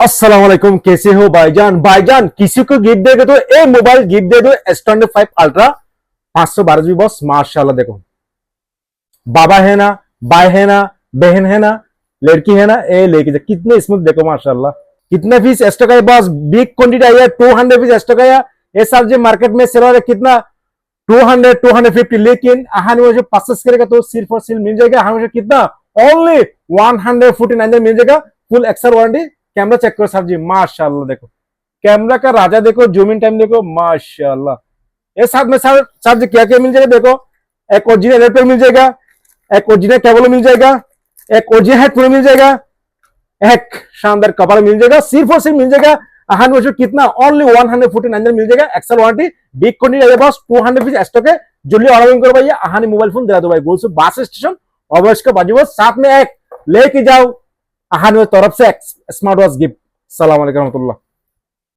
अस्सलाम वालेकुम, कैसे हो भाईजान। भाईजान किसी को गिफ्ट देगा तो ये मोबाइल गिफ्ट दे दो S25 अल्ट्रा 512 GB बॉस। माशाल्लाह देखो, बाबा है ना, भाई है ना, बहन है ना, लड़की है ना, ये लेके जा। कितने स्मूथ देखो माशाल्लाह। कितने पीस एक्स्ट्रा का है बॉस, बिग क्वांटिटी आई है। 200 पीस एक्स्ट्रा का है। ये सब जो मार्केट में सेल हो रहा है कितना 200 250, लेकिन हमारे मुझे परचेस करेगा तो सिर्फ और सिर्फ मिल जाएगा हमें कितना ओनली 149 मिल जाएगा। फुल एक्सर वारंटी। कैमरा चेक करो साहब जी, माशाल्लाह देखो, कैमरा का राजा देखो, जूम इन टाइम देखो माशाल्लाह। ये साथ में साहब जी क्या क्या मिल जाएगा देखो, एक ओरिजिनल एयरपेड मिल जाएगा, एक ओरिजिनल केबल मिल जाएगा, एक ओरिजिनल हेडफोन मिल जाएगा, एक शानदार कपड़ा मिल जाएगा। सिर्फ और सिर्फ मिल जाएगा अहान मुझे कितना ओनली 149 मिल जाएगा। Excel warranty, big quantity boss. 200 piece stock है। जल्दी ऑर्डर करो भैया, अहानी मोबाइल फोन दिला दो भाई। गोल बस स्टेशन और का बाजू साथ में एक लेके जाओ अहान तरफ से स्मार्ट वॉच गिफ्ट। सलाम अलैकुम रहमतुल्लाह।